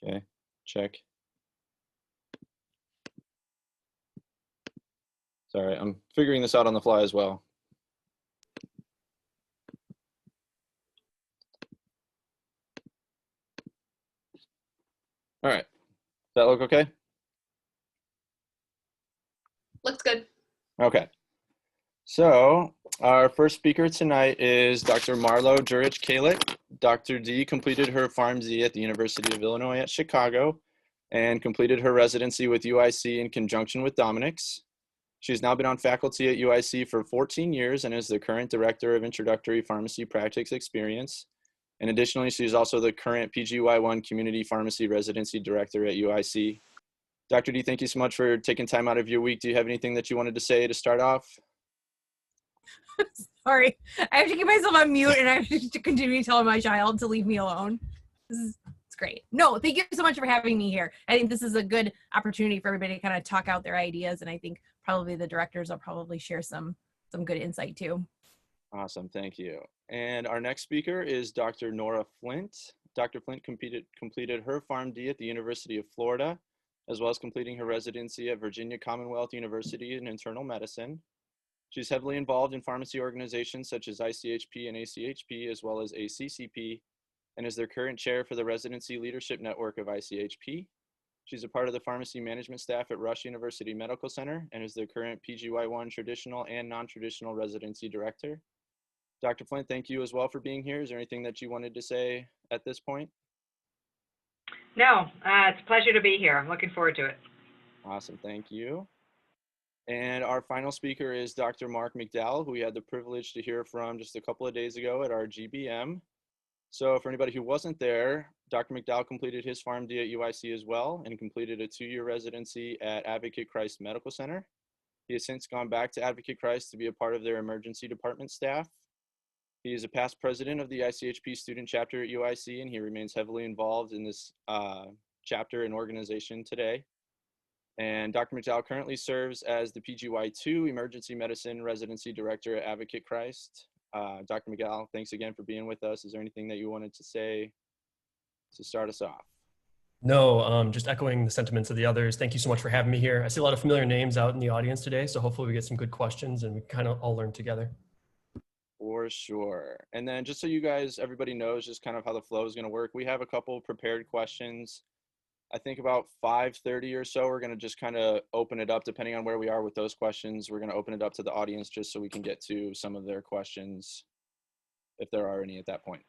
Okay, check. Sorry, I'm figuring this out on the fly as well. All right, does that look okay? Looks good. Okay, so our first speaker tonight is Dr. Marlo Jurich-Kalick. Dr. D completed her PharmD at the University of Illinois at Chicago and completed her residency with UIC in conjunction with Dominic's. She's now been on faculty at UIC for 14 years and is the current director of introductory pharmacy practice experience. And additionally, she's also the current PGY1 community pharmacy residency director at UIC. Dr. D, thank you so much for taking time out of your week. Do you have anything that you wanted to say to start off? Sorry, I have to keep myself on mute and I have to continue telling my child to leave me alone. It's great. No, thank you so much for having me here. I think this is a good opportunity for everybody to kind of talk out their ideas, and I think probably the directors will probably share some good insight too. Awesome, thank you. And our next speaker is Dr. Nora Flint. Dr. Flint completed her PharmD at the University of Florida, as well as completing her residency at Virginia Commonwealth University in internal medicine. She's heavily involved in pharmacy organizations such as ICHP and ACHP, as well as ACCP, and is their current chair for the Residency Leadership Network of ICHP. She's a part of the pharmacy management staff at Rush University Medical Center and is the current PGY1 traditional and non-traditional residency director. Dr. Flint, thank you as well for being here. Is there anything that you wanted to say at this point? No, it's a pleasure to be here. I'm looking forward to it. Awesome, thank you. And our final speaker is Dr. Mark McDowell, who we had the privilege to hear from just a couple of days ago at our GBM. So for anybody who wasn't there, Dr. McDowell completed his PharmD at UIC as well and completed a 2-year residency at Advocate Christ Medical Center. He has since gone back to Advocate Christ to be a part of their emergency department staff. He is a past president of the ICHP student chapter at UIC, and he remains heavily involved in this chapter and organization today. And Dr. McDowell currently serves as the PGY2 Emergency Medicine Residency Director at Advocate Christ. Dr. McDowell, thanks again for being with us. Is there anything that you wanted to say to start us off? No, just echoing the sentiments of the others. Thank you so much for having me here. I see a lot of familiar names out in the audience today, so hopefully we get some good questions and we kind of all learn together. For sure. And then just so you guys, everybody knows just kind of how the flow is going to work, we have a couple prepared questions. I think about 5:30 or so, we're going to just kind of open it up depending on where we are with those questions. We're going to open it up to the audience just so we can get to some of their questions, if there are any at that point.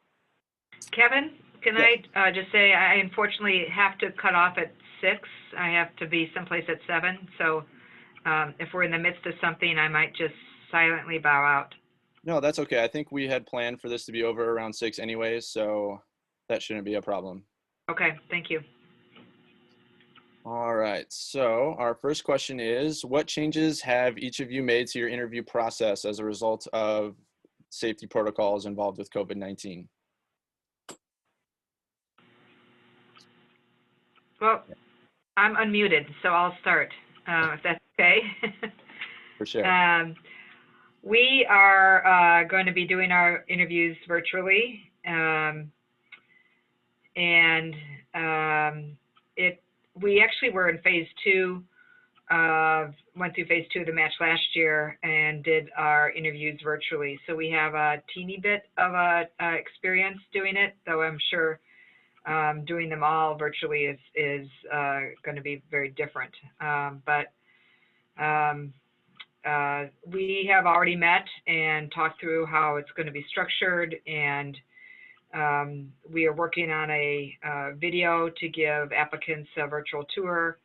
Kevin, can I just say I unfortunately have to cut off at 6. I have to be someplace at 7. So if we're in the midst of something, I might just silently bow out. No, that's okay. I think we had planned for this to be over around 6 anyways, so that shouldn't be a problem. Okay, thank you. All right, so our first question is, what changes have each of you made to your interview process as a result of safety protocols involved with COVID-19? Well, I'm unmuted, so I'll start, if that's okay. For sure. We are going to be doing our interviews virtually, we actually were in phase 2, went through phase 2 of the match last year and did our interviews virtually. So we have a teeny bit of experience doing it, though I'm sure doing them all virtually is going to be very different. We have already met and talked through how it's going to be structured, and we are working on a video to give applicants a virtual tour.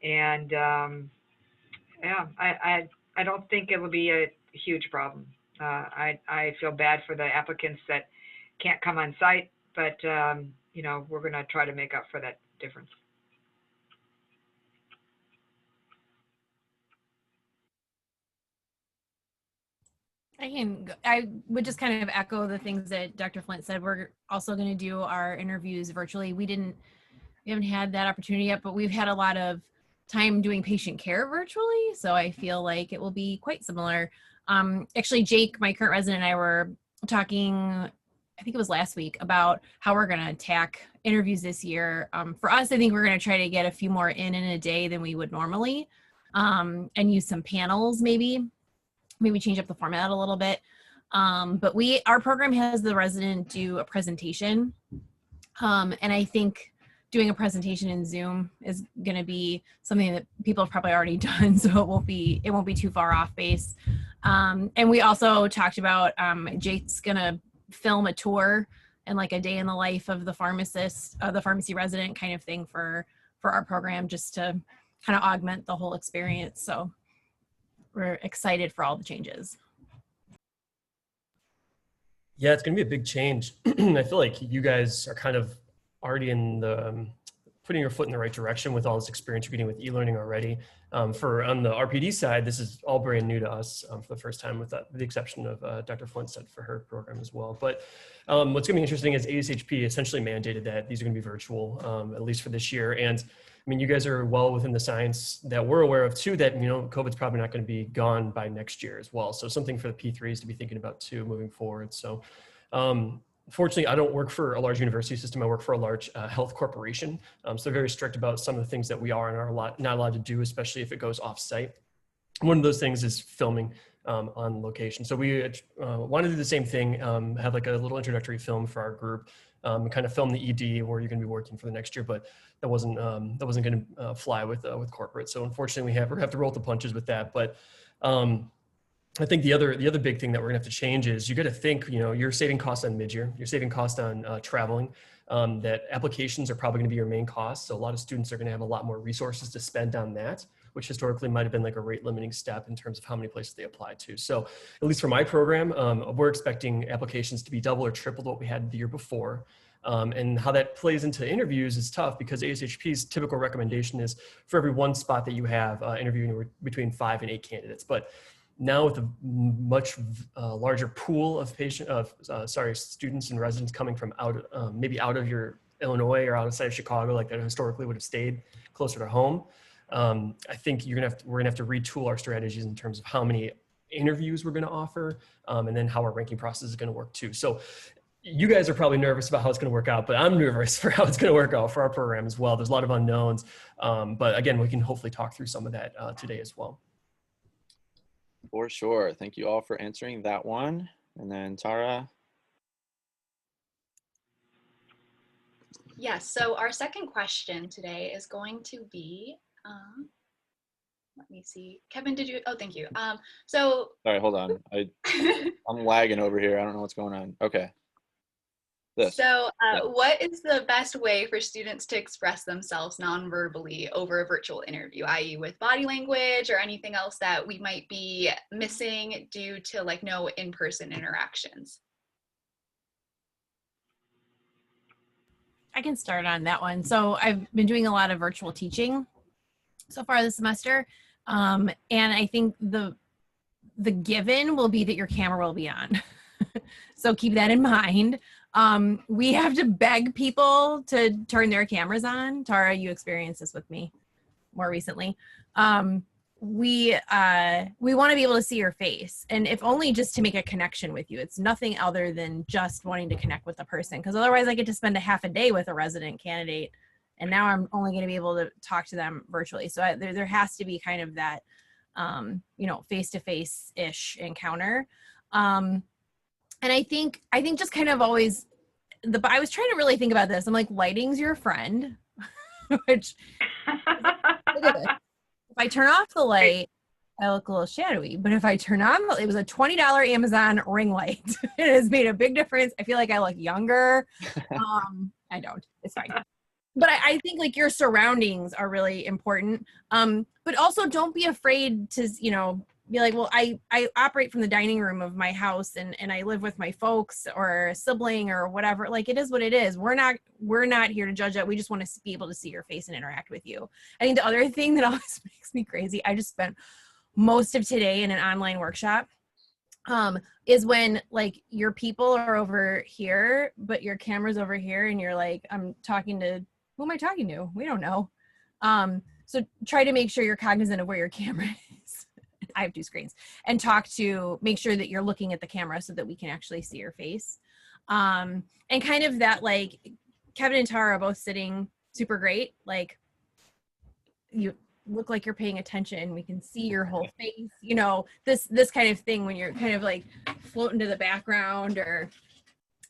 And yeah, I don't think it will be a huge problem. I feel bad for the applicants that can't come on site, but you know, we're going to try to make up for that difference. I would just kind of echo the things that Dr. Flint said. We're also going to do our interviews virtually. We haven't had that opportunity yet, but we've had a lot of time doing patient care virtually. So I feel like it will be quite similar. Actually, Jake, my current resident, and I were talking I think it was last week, about how we're going to attack interviews this year. For us, I think we're going to try to get a few more in a day than we would normally, and use some panels, maybe change up the format a little bit. But our program has the resident do a presentation. And I think doing a presentation in Zoom is going to be something that people have probably already done, so it won't be too far off base. And we also talked about Jake's going to film a tour and like a day in the life of the pharmacist, the pharmacy resident kind of thing for our program, just to kind of augment the whole experience. So we're excited for all the changes. Yeah, it's going to be a big change. I feel like you guys are kind of already in the putting your foot in the right direction with all this experience you're getting with e-learning already. On the RPD side, this is all brand new to us for the first time, with the exception of Dr. Flinstead for her program as well. But what's going to be interesting is ICHP essentially mandated that these are going to be virtual, at least for this year. And I mean, you guys are well within the science that we're aware of too, that, COVID's probably not going to be gone by next year as well. So something for the P3s to be thinking about too, moving forward. So fortunately, I don't work for a large university system. I work for a large health corporation. So they're very strict about some of the things that we are and are not allowed to do, especially if it goes off site. One of those things is filming on location. So we want to do the same thing, have like a little introductory film for our group, kind of film the ED where you're going to be working for the next year, but that wasn't going to fly with corporate. So unfortunately, we have to roll the punches with that. But I think the other big thing that we're gonna have to change is you got to think, you're saving costs on mid-year, you're saving costs on traveling, that applications are probably gonna be your main cost. So a lot of students are gonna have a lot more resources to spend on that, which historically might've been like a rate limiting step in terms of how many places they apply to. So at least for my program, we're expecting applications to be double or triple what we had the year before. And how that plays into interviews is tough, because ASHP's typical recommendation is for every one spot that you have, interviewing between 5 and 8 candidates. But now with a much larger pool of students and residents coming from maybe out of your Illinois or outside of Chicago, like that historically would have stayed closer to home. I think we're gonna have to retool our strategies in terms of how many interviews we're gonna offer, and then how our ranking process is gonna work too. So you guys are probably nervous about how it's gonna work out, but I'm nervous for how it's gonna work out for our program as well. There's a lot of unknowns, but again, we can hopefully talk through some of that today as well. For sure. Thank you all for answering that one. And then Tara. Yes, so our second question today is going to be, let me see. Kevin, thank you. Sorry, hold on. I'm lagging over here. I don't know what's going on. Okay. What is the best way for students to express themselves non-verbally over a virtual interview, i.e. with body language or anything else that we might be missing due to like no in-person interactions? I can start on that one. So I've been doing a lot of virtual teaching so far this semester. And I think the given will be that your camera will be on. So keep that in mind. We have to beg people to turn their cameras on. Tara, you experienced this with me more recently. We want to be able to see your face, and if only just to make a connection with you. It's nothing other than just wanting to connect with the person, because otherwise I get to spend a half a day with a resident candidate, and now I'm only going to be able to talk to them virtually. So there has to be kind of that, face-to-face-ish encounter. And I think just kind of always, I was trying to really think about this. I'm like, lighting's your friend, which, look at this. If I turn off the light, I look a little shadowy. But if I turn on, it was a $20 Amazon ring light. It has made a big difference. I feel like I look younger. I don't. It's fine. But I think like your surroundings are really important. But also don't be afraid to, be like, well, I operate from the dining room of my house and I live with my folks or a sibling or whatever. Like, it is what it is. We're not here to judge that. We just want to be able to see your face and interact with you. I think the other thing that always makes me crazy, I just spent most of today in an online workshop, is when like your people are over here, but your camera's over here and you're like, who am I talking to? We don't know. So try to make sure you're cognizant of where your camera is. I have 2 screens, and make sure that you're looking at the camera so that we can actually see your face. And kind of that, like, Kevin and Tara are both sitting super great. Like, you look like you're paying attention. We can see your whole face, you know, this kind of thing when you're kind of like floating to the background, or,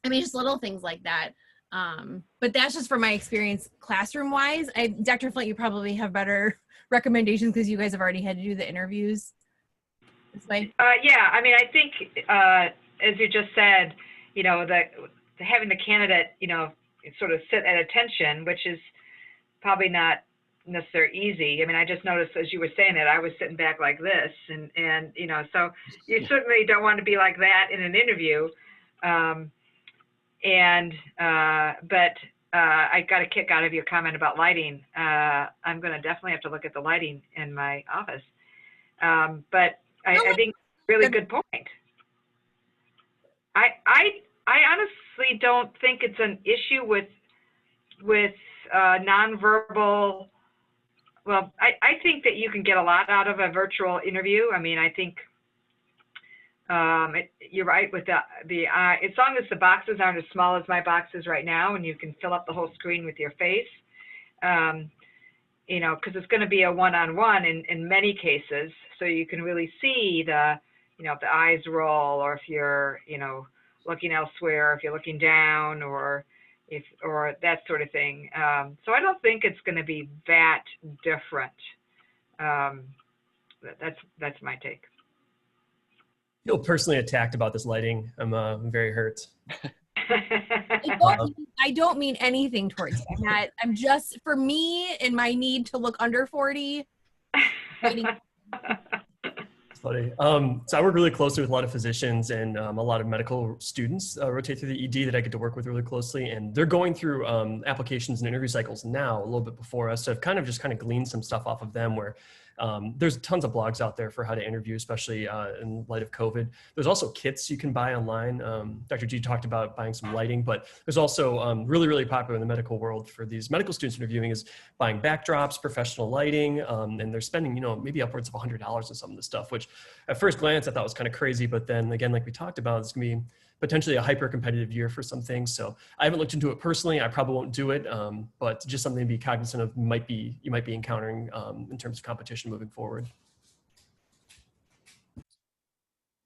I mean, just little things like that. But that's just from my experience classroom wise. Dr. Flint, you probably have better recommendations because you guys have already had to do the interviews this way. Yeah, I mean, I think, as you just said, you know, having the candidate, you know, sort of sit at attention, which is probably not necessarily easy. I mean, I just noticed as you were saying it, I was sitting back like this, and you know, so you certainly don't want to be like that in an interview. But I got a kick out of your comment about lighting. I'm going to definitely have to look at the lighting in my office. But I think really good point. I honestly don't think it's an issue with nonverbal. Well, I think that you can get a lot out of a virtual interview. I mean, I think you're right with the as long as the boxes aren't as small as my boxes right now, and you can fill up the whole screen with your face, you know, because it's going to be a one-on-one in many cases, so you can really see you know, if the eyes roll, or if you're, you know, looking elsewhere, if you're looking down, or that sort of thing. So I don't think it's going to be that different. That's my take. I feel personally attacked about this lighting. I'm very hurt. I don't mean anything towards that. I'm just, for me and my need to look under 40. Funny. So I work really closely with a lot of physicians and a lot of medical students rotate through the ED that I get to work with really closely, and they're going through applications and interview cycles now a little bit before us. So I've kind of gleaned some stuff off of them where there's tons of blogs out there for how to interview, especially in light of COVID. There's also kits you can buy online. Dr. G talked about buying some lighting, but there's also really, really popular in the medical world for these medical students interviewing is buying backdrops, professional lighting, and they're spending, you know, maybe upwards of $100 on some of this stuff, which at first glance I thought was kind of crazy. But then again, like we talked about, it's gonna be potentially a hyper competitive year for some things. So I haven't looked into it personally. I probably won't do it, but just something to be cognizant of you might be encountering in terms of competition moving forward.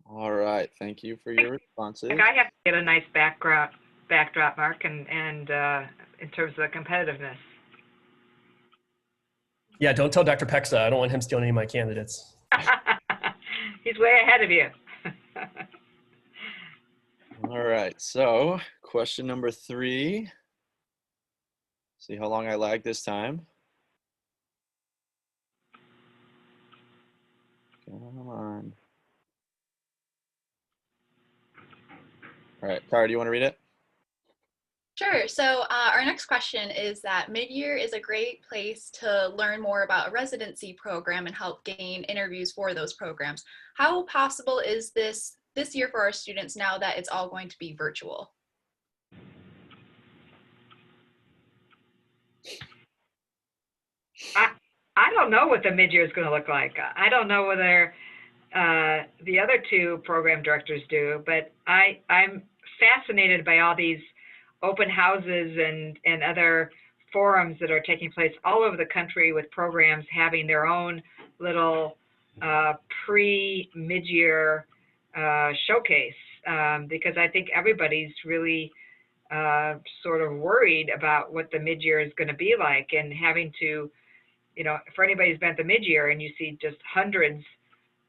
All right, thank you for your responses. Like, I have to get a nice backdrop, Mark, and in terms of the competitiveness. Yeah, don't tell Dr. Pexa. I don't want him stealing any of my candidates. He's way ahead of you. All right, so question number 3. See how long I lag this time. Come on. All right, Tara, do you want to read it? Sure. So our next question is that mid-year is a great place to learn more about a residency program and help gain interviews for those programs. How possible is this year for our students now that it's all going to be virtual? I don't know what the mid-year is going to look like. I don't know whether the other 2 program directors do, but I'm fascinated by all these open houses and other forums that are taking place all over the country with programs having their own little pre-mid-year showcase, because I think everybody's really sort of worried about what the mid-year is going to be like, and having to, you know, for anybody who's been at the mid-year and you see just hundreds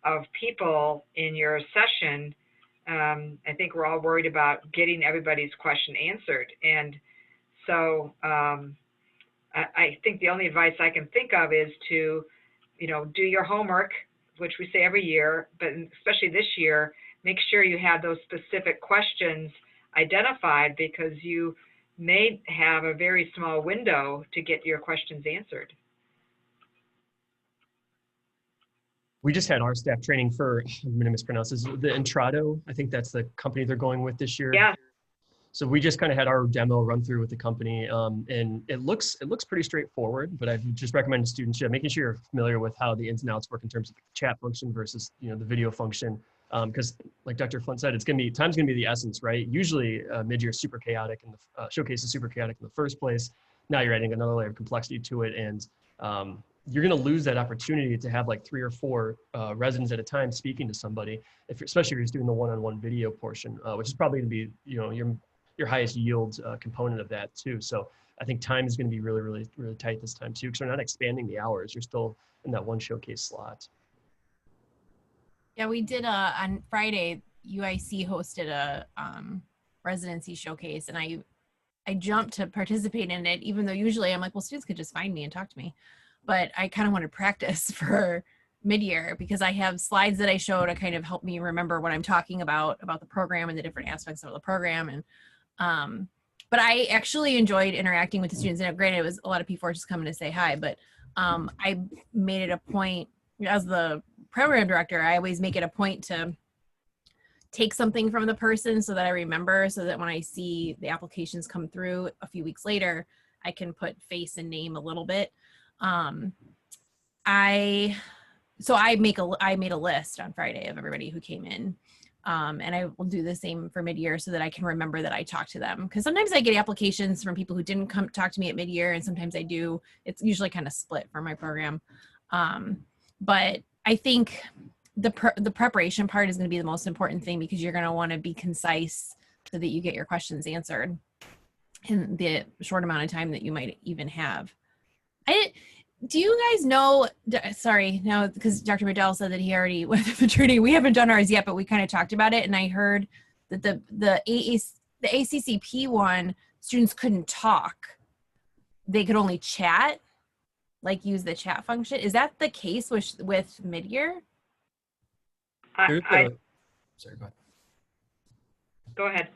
of people in your session, I think we're all worried about getting everybody's question answered. And so I think the only advice I can think of is to, you know, do your homework, which we say every year, but especially this year, make sure you have those specific questions identified, because you may have a very small window to get your questions answered. We just had our staff training for, I'm going to mispronounce this, the Entrado. I think that's the company they're going with this year. Yeah. So we just kind of had our demo run through with the company, and it looks pretty straightforward. But I just recommend to students, making sure you're familiar with how the ins and outs work in terms of the chat function versus, you know, the video function. Because like Dr. Flint said, time's gonna be the essence, right? Usually mid-year is super chaotic and the showcase is super chaotic in the first place. Now you're adding another layer of complexity to it, and you're gonna lose that opportunity to have like 3 or 4 residents at a time speaking to somebody, especially if you're just doing the one-on-one video portion, which is probably gonna be, you know, your highest yield component of that too. So I think time is gonna be really, really, really tight this time too, because we're not expanding the hours. You're still in that one showcase slot. Yeah, we did on Friday, UIC hosted a residency showcase, and I jumped to participate in it, even though usually I'm like, well, students could just find me and talk to me. But I kind of want to practice for mid-year because I have slides that I show to kind of help me remember what I'm talking about the program and the different aspects of the program. And but I actually enjoyed interacting with the students. And granted, it was a lot of people just coming to say hi, but I made it a point, as the program director, I always make it a point to take something from the person so that I remember, so that when I see the applications come through a few weeks later, I can put face and name a little bit. I made a list on Friday of everybody who came in. And I will do the same for mid-year so that I can remember that I talked to them. Because sometimes I get applications from people who didn't come talk to me at mid-year, and sometimes I do. It's usually kind of split for my program. But I think the preparation part is going to be the most important thing, because you're going to want to be concise so that you get your questions answered in the short amount of time that you might even have. Do you guys know, sorry, now because Dr. McDowell said that he already went through the training. We haven't done ours yet, but we kind of talked about it. And I heard that the ACCP one, students couldn't talk. They could only chat, like use the chat function. Is that the case with mid-year? Sorry, go ahead. Go ahead.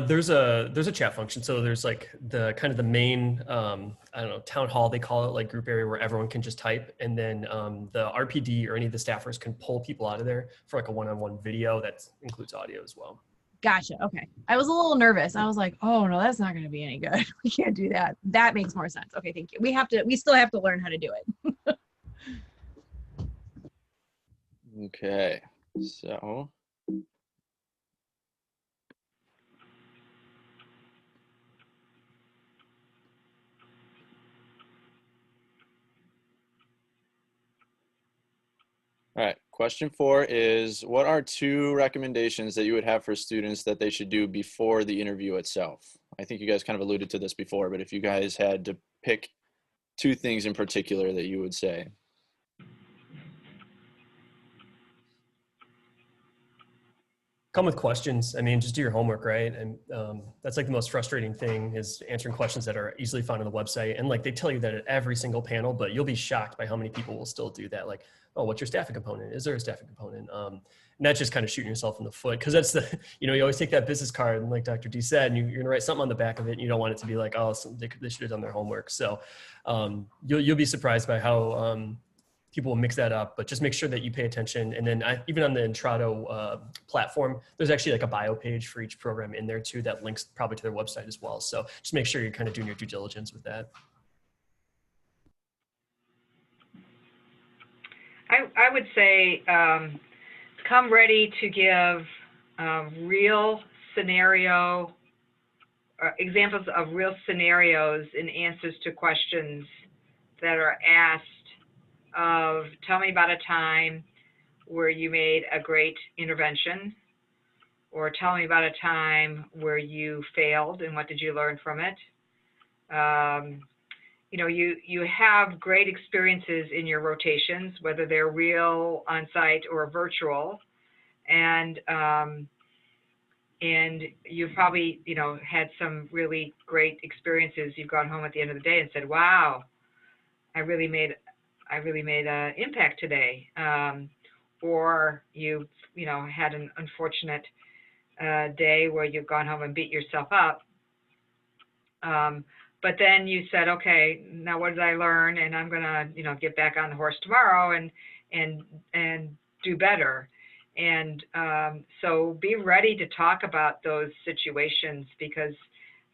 There's a chat function. So there's like the kind of the main, I don't know, town hall, they call it, like group area where everyone can just type. And then the RPD or any of the staffers can pull people out of there for like a one-on-one video that includes audio as well. Gotcha. Okay. I was a little nervous. I was like, oh no, that's not going to be any good. We can't do that. That makes more sense. Okay. Thank you. We still have to learn how to do it. Okay. So. All right, question 4 is, what are 2 recommendations that you would have for students that they should do before the interview itself? I think you guys kind of alluded to this before, but if you guys had to pick 2 things in particular that you would say. Come with questions. I mean, just do your homework, right? And that's like the most frustrating thing, is answering questions that are easily found on the website. And like they tell you that at every single panel, but you'll be shocked by how many people will still do that. Like, oh, what's your staffing component? Is there a staffing component? And that's just kind of shooting yourself in the foot, because that's the, you know, you always take that business card, and like Dr. D said, and you're gonna write something on the back of it, and you don't want it to be like, oh, they should have done their homework. So you'll be surprised by how people will mix that up, but just make sure that you pay attention. And then even on the Intrado platform, there's actually like a bio page for each program in there too that links probably to their website as well. So just make sure you're kind of doing your due diligence with that. I would say come ready to give real scenario, examples of real scenarios and answers to questions that are asked of, tell me about a time where you made a great intervention, or tell me about a time where you failed and what did you learn from it. You know, you have great experiences in your rotations, whether they're real on-site or virtual, and you've probably, you know, had some really great experiences. You've gone home at the end of the day and said, wow, I really made an impact today. Or you know, had an unfortunate day where you've gone home and beat yourself up. But then you said, okay, now what did I learn? And I'm gonna, you know, get back on the horse tomorrow and do better. And so be ready to talk about those situations, because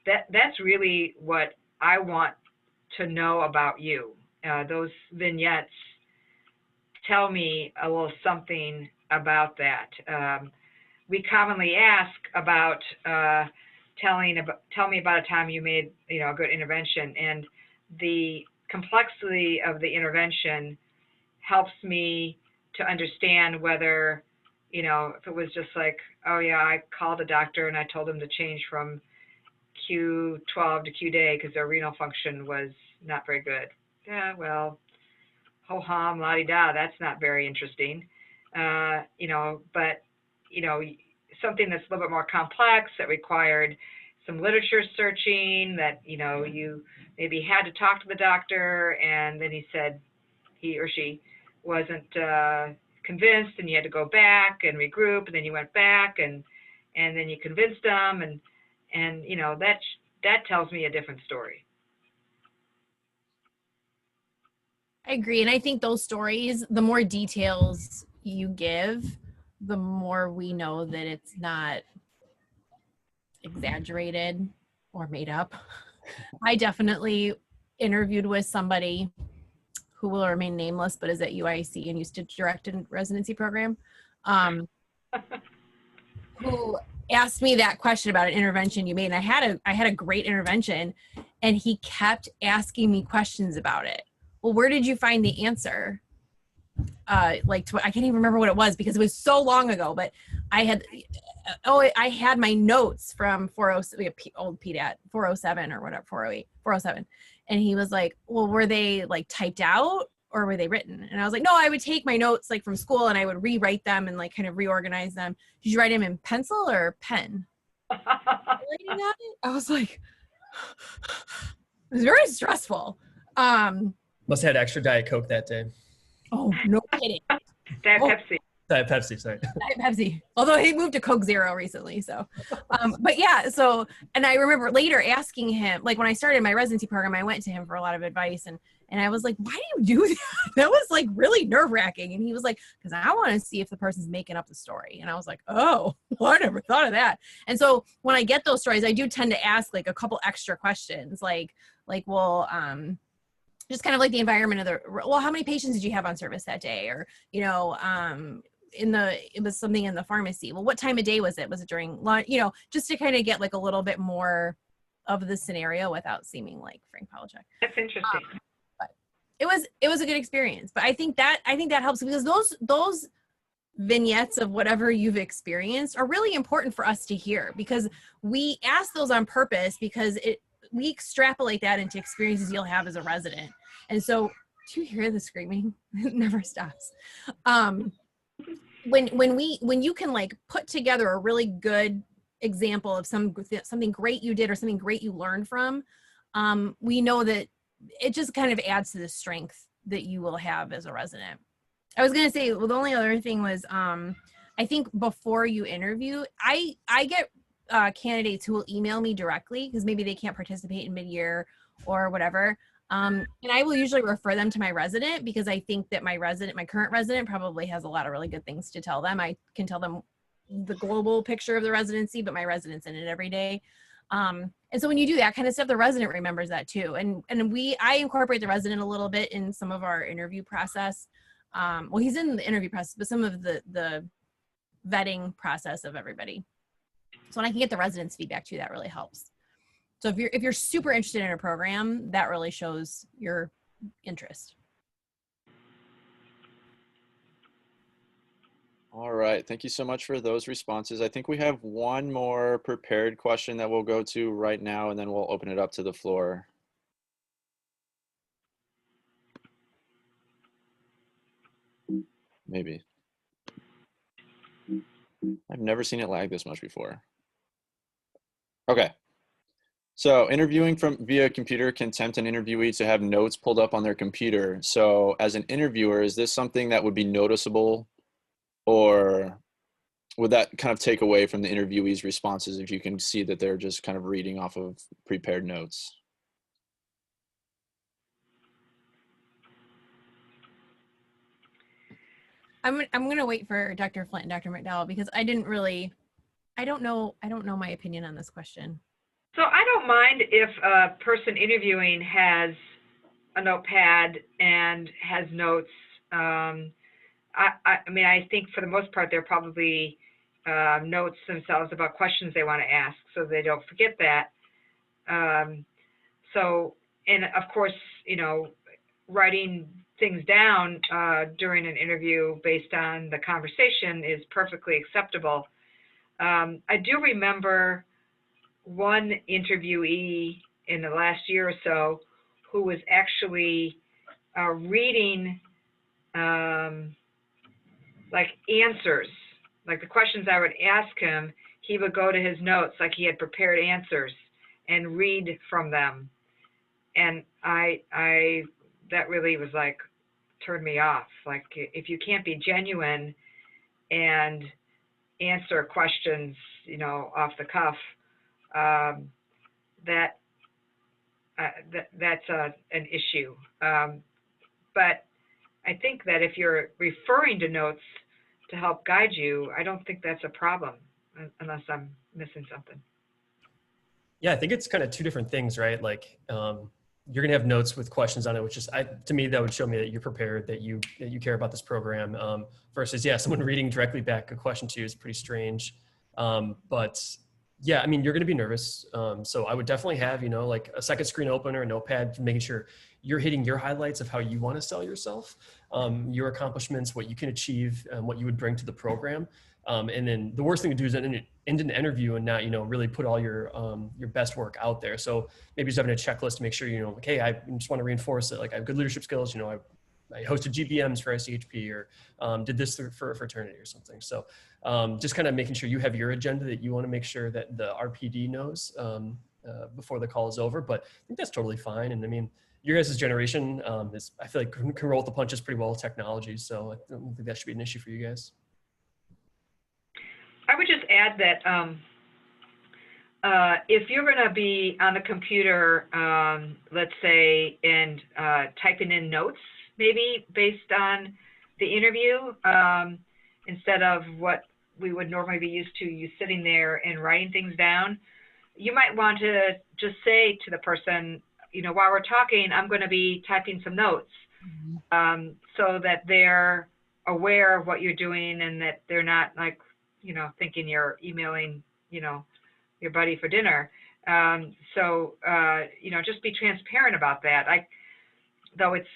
that's really what I want to know about you. Those vignettes tell me a little something about that. We commonly ask about tell me about a time you made, a good intervention, and the complexity of the intervention helps me to understand whether, if it was just like, oh yeah, I called the doctor and I told them to change from Q12 to Q-day because their renal function was not very good. Yeah, well, ho-hum, la-di-da, that's not very interesting. But, something that's a little bit more complex that required some literature searching, that, you maybe had to talk to the doctor and then he or she wasn't convinced, and you had to go back and regroup, and then you went back and then you convinced them, and that tells me a different story. I agree. And I think those stories, the more details you give, the more we know that it's not exaggerated or made up. I definitely interviewed with somebody who will remain nameless, but is at UIC and used to direct a residency program, who asked me that question about an intervention you made. And I had a great intervention, and he kept asking me questions about it. Well, where did you find the answer? I can't even remember what it was because it was so long ago, but I had my notes from 407, old PDAT, 407 or whatever, 408, 407. And he was like, well, were they like typed out or were they written? And I was like, no, I would take my notes like from school and I would rewrite them and like kind of reorganize them. Did you write them in pencil or pen? I was like, it was very stressful. Must have had extra Diet Coke that day. Oh, no kidding. Pepsi. Diet Pepsi, sorry. Diet Pepsi. Although he moved to Coke Zero recently, so. But yeah, so, and I remember later asking him, like when I started my residency program, I went to him for a lot of advice, and I was like, why do you do that? That was like really nerve-wracking. And he was like, because I want to see if the person's making up the story. And I was like, oh, well, I never thought of that. And so when I get those stories, I do tend to ask like a couple extra questions, like, well, just kind of like the environment of how many patients did you have on service that day? Or, it was something in the pharmacy. Well, what time of day was it? Was it during lunch? Just to kind of get like a little bit more of the scenario without seeming like Frank Palachuk. That's interesting. But it was a good experience. But I think that helps because those vignettes of whatever you've experienced are really important for us to hear, because we ask those on purpose because we extrapolate that into experiences you'll have as a resident. And so, do you hear the screaming? It never stops. When you can like put together a really good example of something great you did or something great you learned from, we know that it just kind of adds to the strength that you will have as a resident. I was gonna say, well, the only other thing was, I think before you interview, I get candidates who will email me directly because maybe they can't participate in mid-year or whatever. And I will usually refer them to my resident because I think that my current resident probably has a lot of really good things to tell them. I can tell them the global picture of the residency, but my resident's in it every day. And so when you do that kind of stuff, the resident remembers that too. And I incorporate the resident a little bit in some of our interview process. Well, he's in the interview process, but some of the vetting process of everybody. So when I can get the residents' feedback too, that really helps. So if you're super interested in a program, that really shows your interest. All right, thank you so much for those responses. I think we have one more prepared question that we'll go to right now, and then we'll open it up to the floor. Maybe. I've never seen it lag this much before. Okay. So interviewing via computer can tempt an interviewee to have notes pulled up on their computer. So as an interviewer, is this something that would be noticeable, or would that kind of take away from the interviewee's responses if you can see that they're just kind of reading off of prepared notes? I'm going to wait for Dr. Flint and Dr. McDowell because I don't know my opinion on this question. So I don't mind if a person interviewing has a notepad and has notes. I mean, I think for the most part, they're probably notes themselves about questions they want to ask, so they don't forget that. So, and of course, you know, writing things down during an interview based on the conversation is perfectly acceptable. I do remember one interviewee in the last year or so who was actually reading like answers, like the questions I would ask him, he would go to his notes like he had prepared answers and read from them. And that really was like, turned me off. Like, if you can't be genuine and answer questions, you know, off the cuff, that's an issue. But I think that if you're referring to notes to help guide you, I don't think that's a problem, unless I'm missing something. Yeah, I think it's kind of two different things, right? Like, you're gonna have notes with questions on it, which is, to me, that would show me that you're prepared, that you care about this program. Versus, yeah, someone reading directly back a question to you is pretty strange. But yeah, I mean, you're gonna be nervous. So I would definitely have, you know, like a second screen open or a notepad, making sure you're hitting your highlights of how you want to sell yourself, your accomplishments, what you can achieve, what you would bring to the program. And then the worst thing to do is end an interview and not, you know, really put all your best work out there. So maybe just having a checklist to make sure, you know, like, hey, I just want to reinforce it. Like, I have good leadership skills. You know, I hosted GBMs for ICHP, or did this for a fraternity or something. So just kind of making sure you have your agenda that you want to make sure that the RPD knows before the call is over. But I think that's totally fine. And I mean, your guys' generation I feel like can roll with the punches pretty well with technology. So I don't think that should be an issue for you guys. I would just add that if you're going to be on the computer, let's say, and typing in notes, maybe based on the interview, instead of what we would normally be used to, you sitting there and writing things down, you might want to just say to the person, you know, while we're talking, I'm going to be typing some notes, so that they're aware of what you're doing and that they're not, like, you know, thinking you're emailing, you know, your buddy for dinner. So, you know, just be transparent about that. Though it's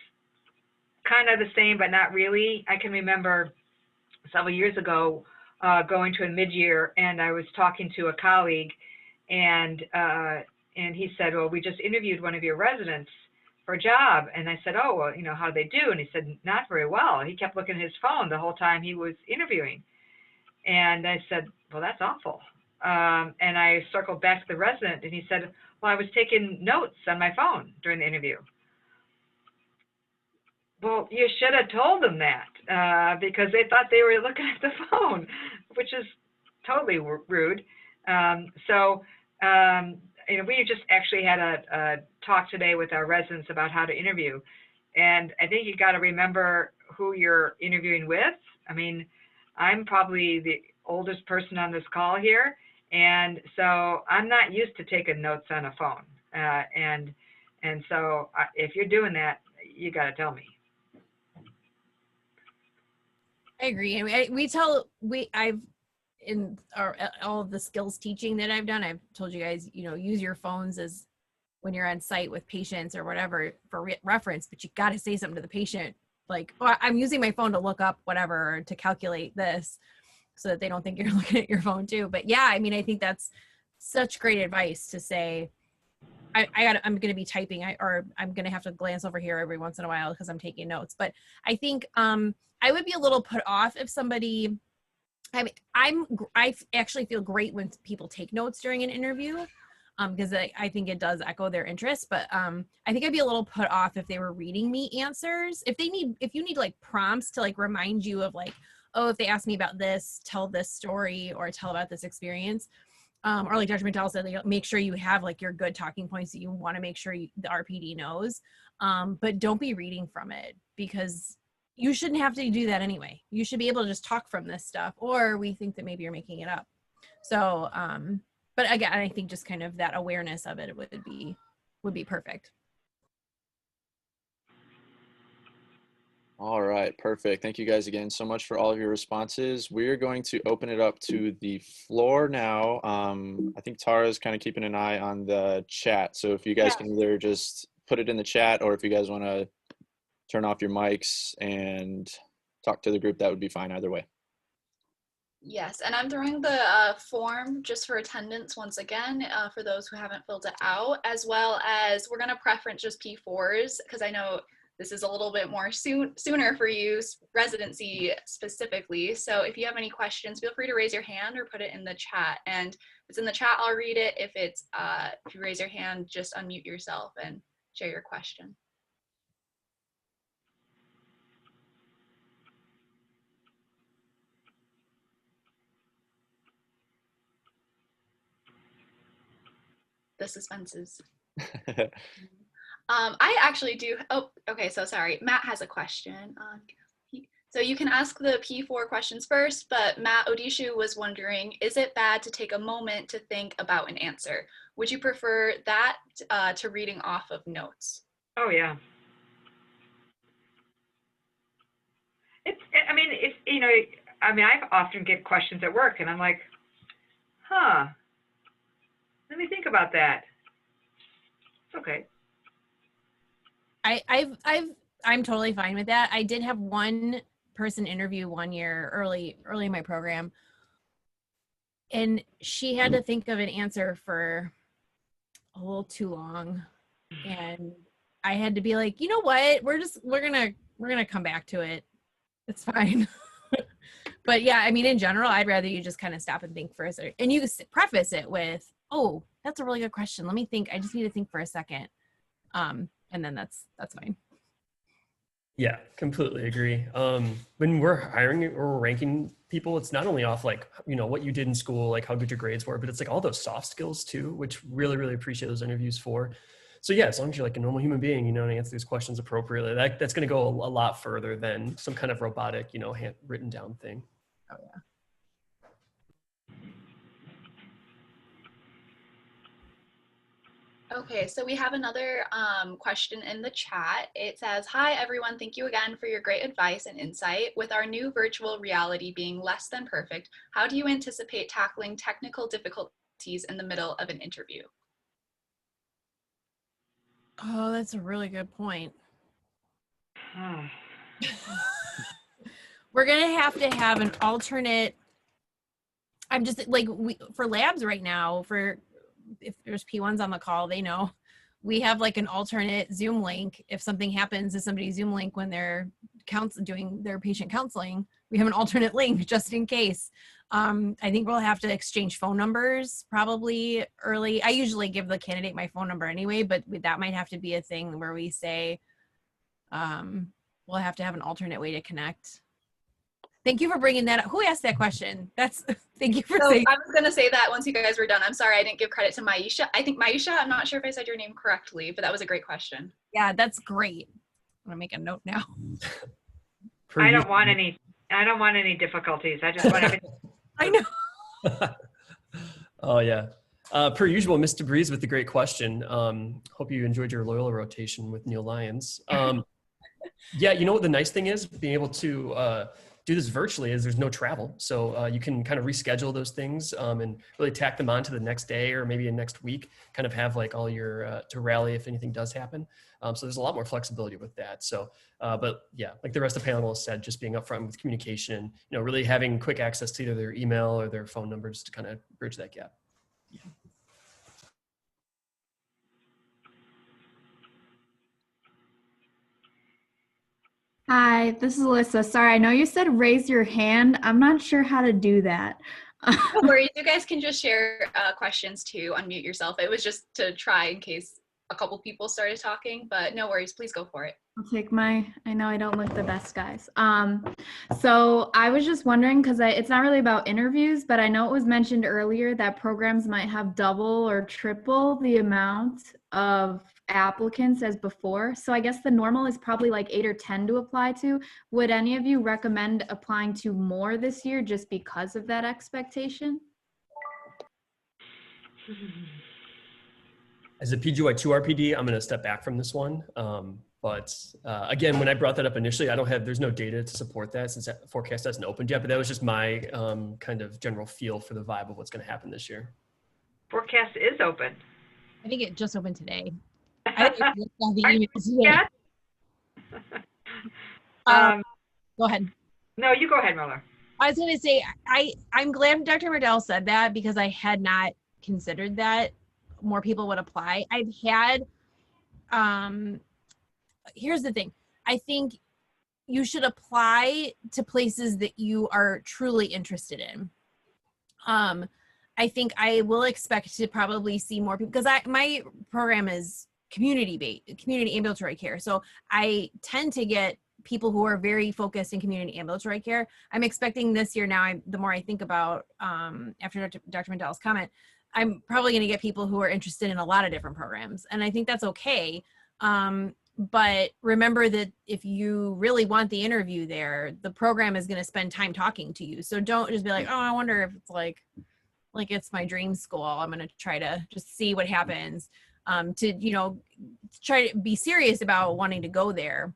kind of the same, but not really. I can remember several years ago going to a mid-year, and I was talking to a colleague, and he said, well, we just interviewed one of your residents for a job. And I said, oh, well, you know, how did they do? And he said, not very well. He kept looking at his phone the whole time he was interviewing. And I said, well, that's awful. And I circled back to the resident, and he said, well, I was taking notes on my phone during the interview. Well, you should have told them that, because they thought they were looking at the phone, which is totally rude. You know, we just actually had a talk today with our residents about how to interview. And I think you got to remember who you're interviewing with. I mean, I'm probably the oldest person on this call here, and so I'm not used to taking notes on a phone. And so if you're doing that, you got to tell me. I agree. I mean, I've in all of the skills teaching that I've done, I've told you guys, you know, use your phones as when you're on site with patients or whatever for reference, but you got to say something to the patient. Like, oh, I'm using my phone to look up whatever, to calculate this, so that they don't think you're looking at your phone too. But yeah, I mean, I think that's such great advice to say, I'm going to be typing, or I'm going to have to glance over here every once in a while because I'm taking notes. But I think I would be a little put off if somebody, I mean, I actually feel great when people take notes during an interview, because I think it does echo their interest. But I think I'd be a little put off if they were reading me answers. If you need like prompts to like remind you of like, oh, if they ask me about this, tell this story or tell about this experience. Or like Dr. Mattel said, like, make sure you have like your good talking points that you want to make sure the RPD knows. But don't be reading from it, because you shouldn't have to do that anyway. You should be able to just talk from this stuff, or we think that maybe you're making it up. So, but again, I think just kind of that awareness of it would be perfect. All right, perfect. Thank you guys again so much for all of your responses. We're going to open it up to the floor now. I think Tara's kind of keeping an eye on the chat. So if you guys can either just put it in the chat, or if you guys want to turn off your mics and talk to the group, that would be fine either way. Yes, and I'm throwing the form just for attendance once again for those who haven't filled it out, as well as we're going to preference just P4s because I know this is a little bit more sooner for you, residency specifically. So if you have any questions, feel free to raise your hand or put it in the chat. And if it's in the chat, I'll read it. If you raise your hand, just unmute yourself and share your question. The suspense is. I actually do. Oh, okay. So sorry. Matt has a question. So you can ask the P4 questions first, but Matt Odishu was wondering, is it bad to take a moment to think about an answer? Would you prefer that to reading off of notes? Oh, yeah. I often get questions at work and I'm like, let me think about that. It's okay. I'm totally fine with that. I did have one person interview one year early in my program, and she had to think of an answer for a little too long, and I had to be like, you know what, we're gonna come back to it. It's fine. But yeah, I mean, in general, I'd rather you just kind of stop and think for a second, and you preface it with, oh, that's a really good question, let me think, I just need to think for a second, and then that's fine. Yeah, completely agree. When we're hiring or ranking people, it's not only off like, what you did in school, like how good your grades were, but it's like all those soft skills too, which really, really appreciate those interviews for. So yeah, as long as you're like a normal human being, and answer these questions appropriately, that's going to go a lot further than some kind of robotic, written down thing. Oh yeah. Okay, so we have another question in the chat. It says, hi everyone, thank you again for your great advice and insight. With our new virtual reality being less than perfect, how do you anticipate tackling technical difficulties in the middle of an interview? Oh, that's a really good point. We're gonna have to have an alternate. I'm just like, for labs right now, if there's P1s on the call, they know we have like an alternate Zoom link. If something happens to somebody's Zoom link when they're doing their patient counseling, we have an alternate link just in case. I think we'll have to exchange phone numbers probably early. I usually give the candidate my phone number anyway, but that might have to be a thing where we say we'll have to have an alternate way to connect. Thank you for bringing that up. Who asked that question? Thank you for saying. I was going to say that once you guys were done. I'm sorry, I didn't give credit to Maisha. I think Maisha, I'm not sure if I said your name correctly, but that was a great question. Yeah, that's great. I'm going to make a note now. I don't want any difficulties. I just want everything. I know. Oh yeah. Per usual, Mr. Breeze with the great question. Hope you enjoyed your Loyola rotation with Neil Lyons. Yeah, you know what the nice thing is, being able to do this virtually, is there's no travel. So you can kind of reschedule those things and really tack them on to the next day or maybe in next week, kind of have like all your to rally if anything does happen. So there's a lot more flexibility with that. So, but yeah, like the rest of the panelists said, just being upfront with communication, really having quick access to either their email or their phone numbers to kind of bridge that gap. Yeah. Hi, this is Alyssa. Sorry, I know you said raise your hand. I'm not sure how to do that. No worries. You guys can just share questions too. Unmute yourself. It was just to try in case a couple people started talking, but no worries. Please go for it. I'll take I know I don't look the best, guys. So I was just wondering, because it's not really about interviews, but I know it was mentioned earlier that programs might have double or triple the amount of applicants as before. So I guess the normal is probably like 8 or 10 to apply to. Would any of you recommend applying to more this year just because of that expectation? As a PGY2 RPD, I'm going to step back from this one. But again, when I brought that up initially, there's no data to support that since that forecast hasn't opened yet, but that was just my kind of general feel for the vibe of what's going to happen this year. Forecast is open. I think it just opened today. I didn't look at the emails today. Go ahead. No, you go ahead, Muller. I was going to say, I'm glad Dr. Mardell said that because I had not considered that more people would apply. I've had, here's the thing. I think you should apply to places that you are truly interested in. I think I will expect to probably see more people because my program is community ambulatory care. So I tend to get people who are very focused in community ambulatory care. I'm expecting this year now, the more I think about after Dr. Mandela's comment, I'm probably going to get people who are interested in a lot of different programs. And I think that's okay. But remember that if you really want the interview there, the program is going to spend time talking to you. So don't just be like, oh, I wonder if it's like it's my dream school. I'm going to try to just see what happens. To try to be serious about wanting to go there.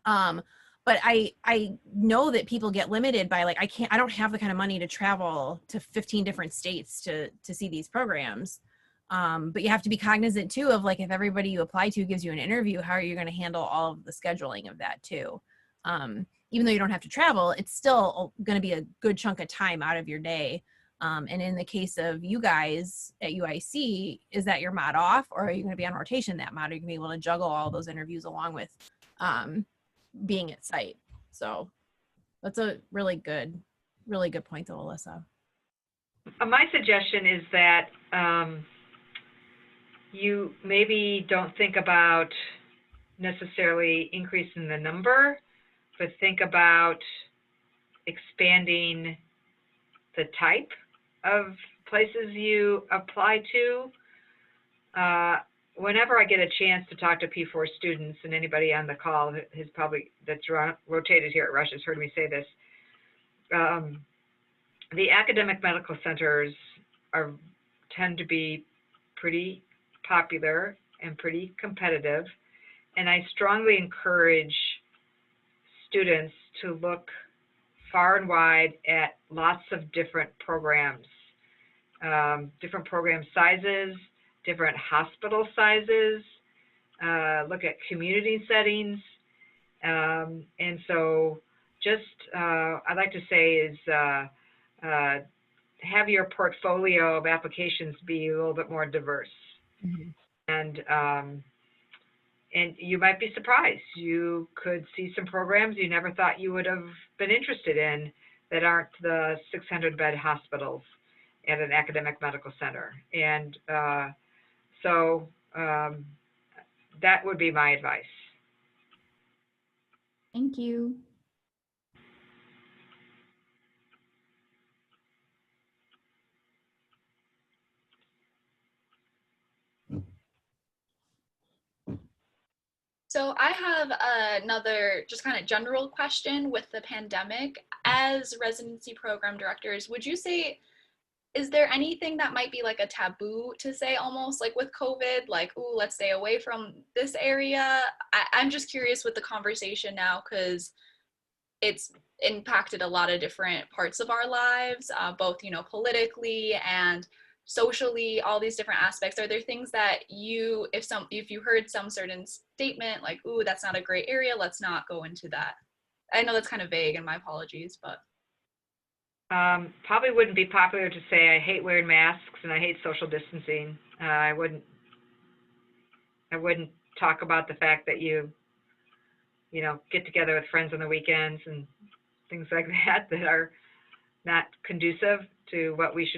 But I know that people get limited by I don't have the kind of money to travel to 15 different states to see these programs. But you have to be cognizant too of if everybody you apply to gives you an interview, how are you going to handle all of the scheduling of that too? Even though you don't have to travel, it's still going to be a good chunk of time out of your day. And in the case of you guys at UIC, is that your mod off, or are you going to be on rotation that mod? Are you going to be able to juggle all those interviews along with being at site? So that's a really good point though, Alyssa. My suggestion is that you maybe don't think about necessarily increasing the number, but think about expanding the type of places you apply to. Whenever I get a chance to talk to P4 students, and anybody on the call that's rotated here at Rush has heard me say this, the academic medical centers tend to be pretty popular and pretty competitive, and I strongly encourage students to look far and wide at lots of different programs, different program sizes, different hospital sizes, look at community settings. And so I'd like to say is have your portfolio of applications be a little bit more diverse. Mm-hmm. And you might be surprised. You could see some programs you never thought you would have been interested in that aren't the 600-bed hospitals at an academic medical center. And so that would be my advice. Thank you. So I have another just kind of general question with the pandemic. As residency program directors, would you say, is there anything that might be a taboo to say almost with COVID, ooh, let's stay away from this area? I'm just curious with the conversation now because it's impacted a lot of different parts of our lives, both, politically and socially, all these different aspects. Are there things that if you heard some certain statement ooh, that's not a great area, let's not go into that? I know that's kind of vague and my apologies, but. Probably wouldn't be popular to say I hate wearing masks and I hate social distancing. I wouldn't talk about the fact that you get together with friends on the weekends and things like that are not conducive to what we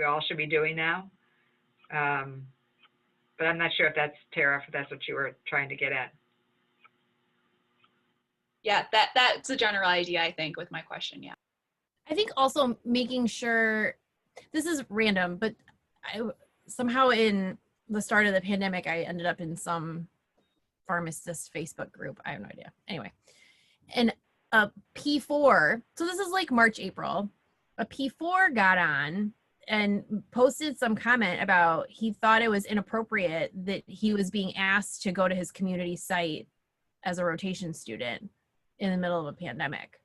all should be doing now. But I'm not sure if that's, Tara, if that's what you were trying to get at. Yeah, that's a general idea, I think, with my question, yeah. I think also making sure, this is random, but somehow in the start of the pandemic, I ended up in some pharmacist Facebook group. I have no idea. Anyway, and a P4, so this is March, April, a P4 got on and posted some comment about he thought it was inappropriate that he was being asked to go to his community site as a rotation student in the middle of a pandemic.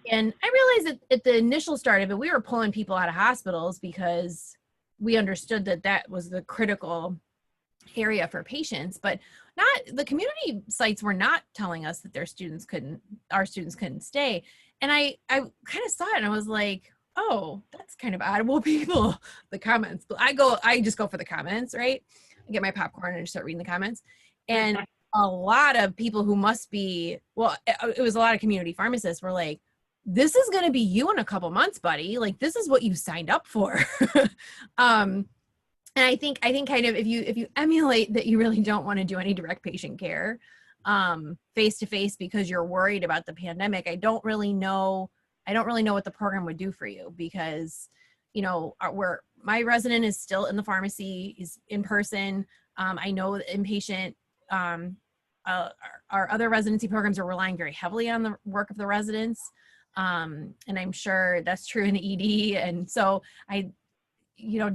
And I realized that at the initial start of it, we were pulling people out of hospitals because we understood that that was the critical area for patients, but not, the community sites were not telling us that our students couldn't stay. And I kind of saw it and I was like, oh, that's kind of odd. Well, people, the comments, but I just go for the comments, right? I get my popcorn and start reading the comments. And a lot of people who must be, well, it was a lot of community pharmacists were like, this is going to be you in a couple months, buddy. Like, this is what you signed up for. And I think kind of if you emulate that you really don't want to do any direct patient care face to face because you're worried about the pandemic, I don't really know what the program would do for you, because my resident is still in the pharmacy, is in person. I know the inpatient, our other residency programs are relying very heavily on the work of the residents. And I'm sure that's true in the ED. And so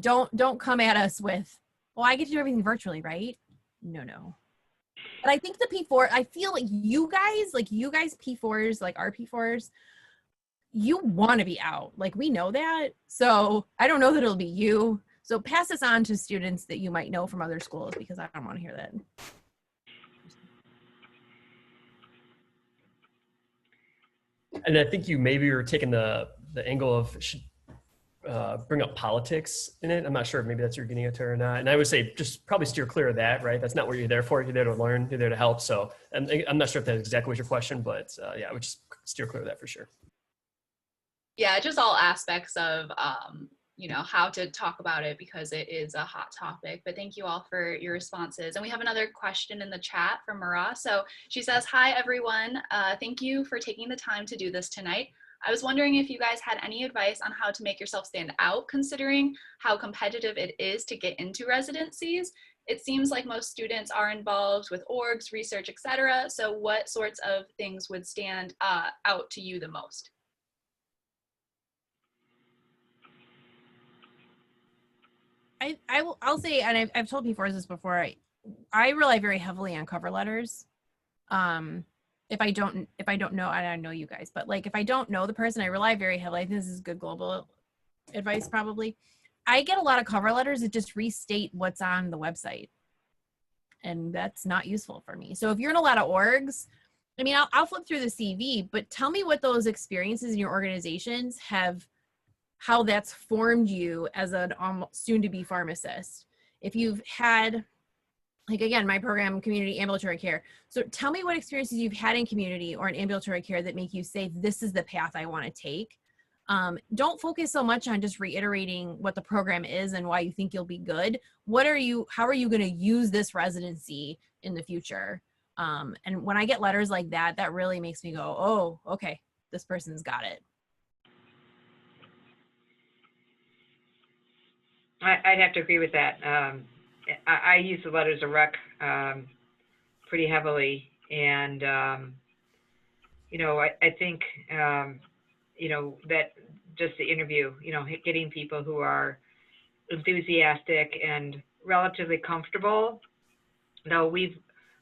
don't come at us with, well, I get to do everything virtually, right? No. But I think the P4, I feel like you guys P4s, like our P4s, you want to be out. Like, we know that. So I don't know that it'll be you. So pass this on to students that you might know from other schools, because I don't want to hear that. And I think you maybe were taking the angle of bring up politics in it. I'm not sure if maybe that's what you're getting at or not. And I would say just probably steer clear of that, right? That's not what you're there for. You're there to learn. You're there to help. So I'm not sure if that's exactly what your question, but yeah, I would just steer clear of that for sure. Yeah, just all aspects of how to talk about it, because it is a hot topic. But thank you all for your responses. And we have another question in the chat from Mara. So she says, hi, everyone. Thank you for taking the time to do this tonight. I was wondering if you guys had any advice on how to make yourself stand out, considering how competitive it is to get into residencies. It seems like most students are involved with orgs, research, etc. So what sorts of things would stand out to you the most? I'll say, and I've told P4s this before, I rely very heavily on cover letters. If I don't know, and I know you guys, but like, if I don't know the person, I rely very heavily. I think this is good global advice probably. I get a lot of cover letters that just restate what's on the website, and that's not useful for me. So if you're in a lot of orgs, I mean, I'll flip through the CV, but tell me what those experiences in your organizations have, how that's formed you as a soon-to-be pharmacist. If you've had, like, again, my program, community ambulatory care. So tell me what experiences you've had in community or in ambulatory care that make you say, this is the path I want to take. Don't focus so much on just reiterating what the program is and why you think you'll be good. How are you going to use this residency in the future? And when I get letters like that, that really makes me go, oh, okay, this person's got it. I'd have to agree with that. I use the letters of rec pretty heavily, and I think that just the interview, getting people who are enthusiastic and relatively comfortable. Though we've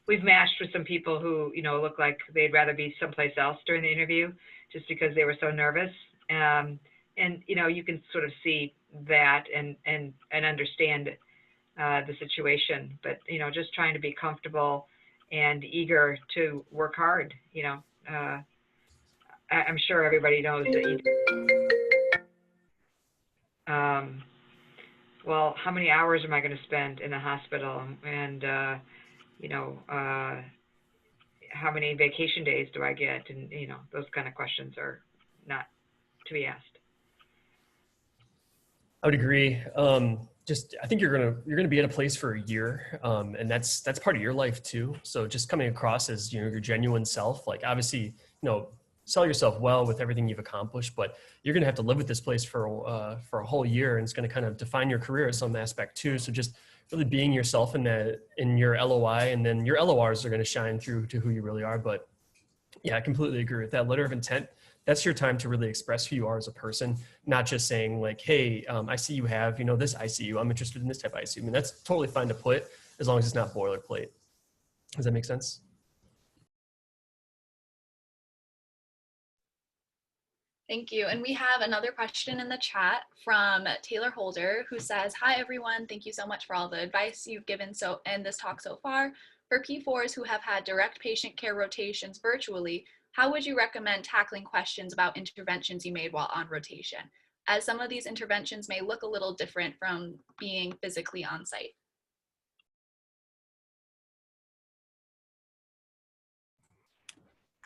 matched with some people who look like they'd rather be someplace else during the interview, just because they were so nervous. And you can sort of see that and understand the situation, but just trying to be comfortable and eager to work hard. I'm sure everybody knows that well, how many hours am I going to spend in the hospital, and how many vacation days do I get, and those kind of questions are not to be asked. I would agree. I think you're gonna be in a place for a year, and that's part of your life too. So just coming across as your genuine self, like, obviously sell yourself well with everything you've accomplished, but you're gonna have to live with this place for a whole year, and it's gonna kind of define your career in some aspect too. So just really being yourself in your LOI, and then your LORs are gonna shine through to who you really are. But yeah, I completely agree with that. Letter of intent that's your time to really express who you are as a person, not just saying like, hey, I see you have, this ICU, I'm interested in this type of ICU. I mean, that's totally fine to put as long as it's not boilerplate. Does that make sense? Thank you. And we have another question in the chat from Taylor Holder, who says, hi, everyone. Thank you so much for all the advice you've given in this talk so far. For P4s who have had direct patient care rotations virtually, how would you recommend tackling questions about interventions you made while on rotation, as some of these interventions may look a little different from being physically on site?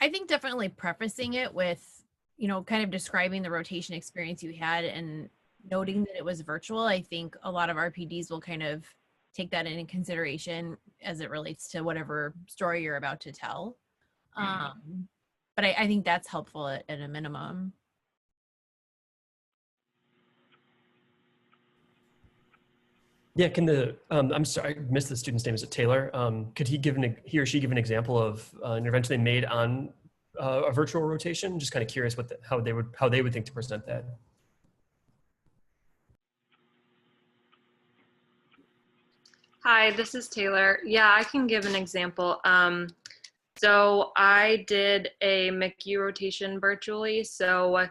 I think definitely prefacing it with, kind of describing the rotation experience you had and noting that it was virtual. I think a lot of RPDs will kind of take that into consideration as it relates to whatever story you're about to tell. But I think that's helpful at a minimum. Yeah, I'm sorry, I missed the student's name. Is it Taylor? Could he or she give an example of an intervention they made on a virtual rotation? Just kind of curious how they would think to present that. Hi, this is Taylor. Yeah, I can give an example. So I did a MICU rotation virtually. So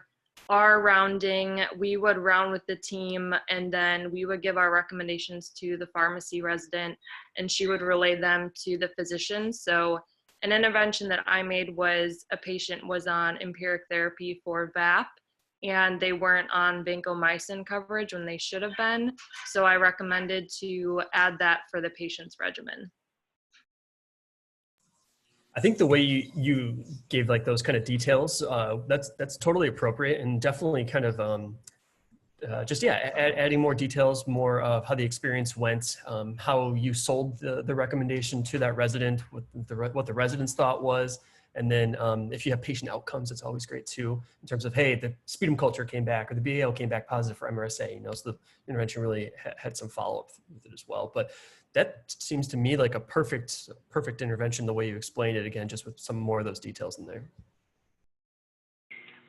our rounding, we would round with the team, and then we would give our recommendations to the pharmacy resident, and she would relay them to the physician. So an intervention that I made was a patient was on empiric therapy for VAP, and they weren't on vancomycin coverage when they should have been. So I recommended to add that for the patient's regimen. I think the way you gave like those kind of details, that's totally appropriate, and definitely kind of adding more details, more of how the experience went, how you sold the recommendation to that resident, what the resident's thought was. And then if you have patient outcomes, it's always great too, in terms of, hey, the sputum culture came back or the BAL came back positive for MRSA, so the intervention really had some follow-up with it as well. But that seems to me like a perfect intervention, the way you explained it, again, just with some more of those details in there.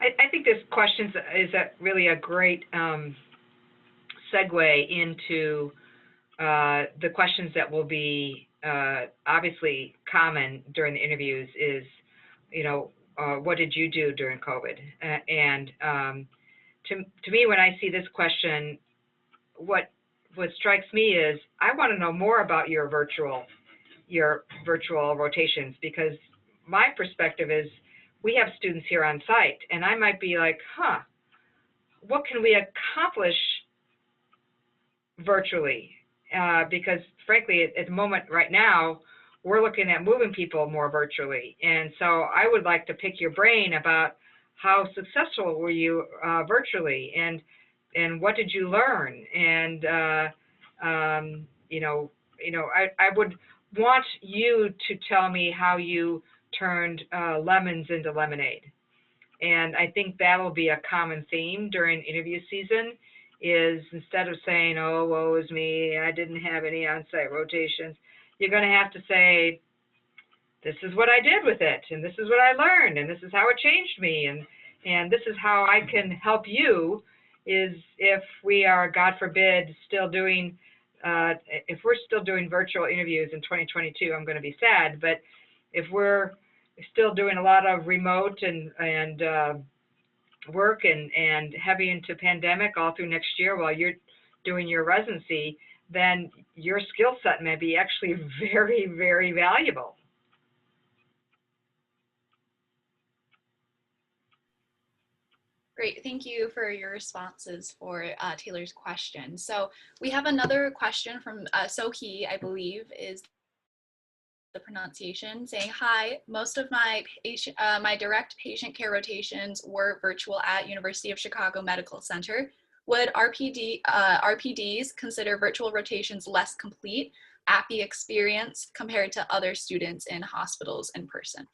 I think this question is really a great segue into the questions that will be obviously common during the interviews is, what did you do during COVID? And to me, when I see this question, what strikes me is I want to know more about your virtual rotations, because my perspective is we have students here on site, and I might be like, what can we accomplish virtually? Because frankly, at the moment right now, we're looking at moving people more virtually. And so I would like to pick your brain about how successful were you virtually, and what did you learn? And, I would want you to tell me how you turned lemons into lemonade. And I think that'll be a common theme during interview season, is instead of saying, oh, woe is me, I didn't have any on-site rotations, you're going to have to say, this is what I did with it, and this is what I learned, and this is how it changed me, and this is how I can help you. Is if we are, God forbid, still doing, if we're still doing virtual interviews in 2022, I'm going to be sad, but if we're still doing a lot of remote and work and heavy into pandemic all through next year while you're doing your residency, then your skill set may be actually very, very valuable. Great, thank you for your responses for Taylor's question. So we have another question from Sohee, I believe is the pronunciation, saying, hi, most of my direct patient care rotations were virtual at University of Chicago Medical Center. Would RPDs consider virtual rotations less complete at the experience compared to other students in hospitals in person?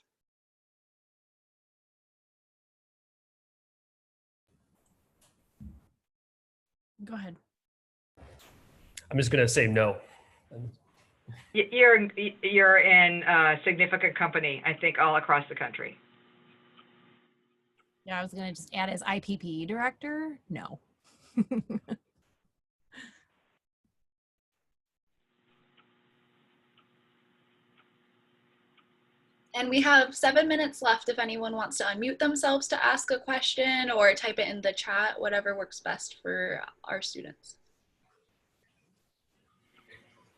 Go ahead. I'm just going to say no. You're in significant company, I think, all across the country. Yeah, I was gonna just add as IPP director. No. And we have 7 minutes left if anyone wants to unmute themselves to ask a question or type it in the chat, whatever works best for our students.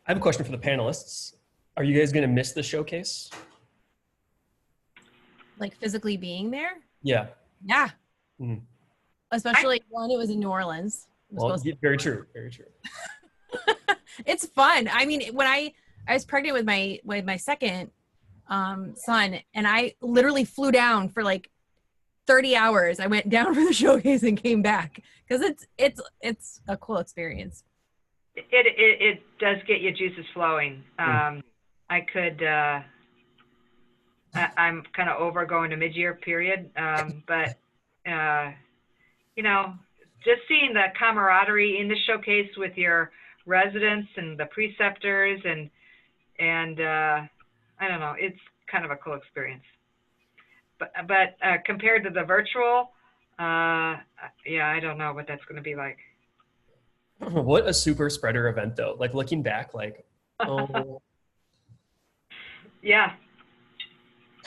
I have a question for the panelists. Are you guys going to miss the showcase? Like physically being there? Yeah. Yeah. Mm. Especially when it was in New Orleans. Well, very true. Very true. It's fun. I mean, when I was pregnant with my second son, and I literally flew down for like 30 hours. I went down for the showcase and came back because it's a cool experience. It does get your juices flowing. I'm kind of over going to mid-year period, but you know, just seeing the camaraderie in the showcase with your residents and the preceptors and I don't know, it's kind of a cool experience. But compared to the virtual, yeah, I don't know what that's going to be like. What a super spreader event though. Like looking back, like, oh. Yeah.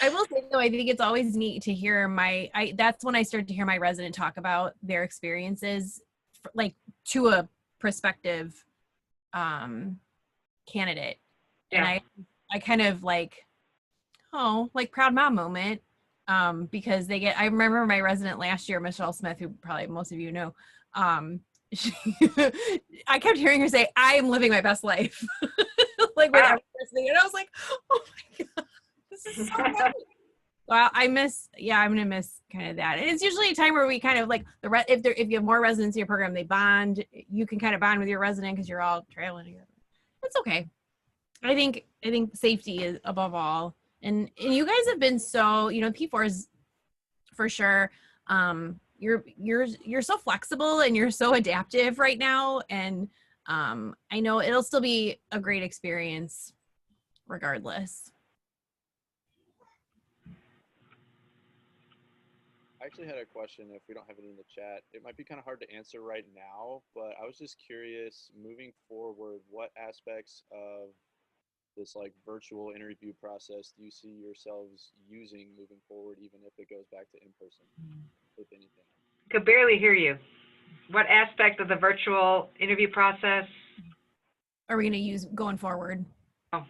I will say though, I think it's always neat to hear that's when I started to hear my resident talk about their experiences, like to a prospective candidate. Yeah. And I kind of like, oh, like proud mom moment. Because I remember my resident last year, Michelle Smith, who probably most of you know, I kept hearing her say, I am living my best life. Like with every person. And I was like, oh my God, this is so funny. Well, I'm gonna miss kind of that. And it's usually a time where we kind of like if you have more residents in your program, they bond. You can kind of bond with your resident because you're all traveling together. It's okay. I think safety is above all. And you guys have been so, P4s for sure. You're so flexible and you're so adaptive right now. And I know it'll still be a great experience regardless. I actually had a question if we don't have it in the chat. It might be kind of hard to answer right now, but I was just curious, moving forward, what aspects of this like virtual interview process do you see yourselves using moving forward, even if it goes back to in-person, if anything? Could barely hear you. What aspect of the virtual interview process are we going to use going forward? Oh.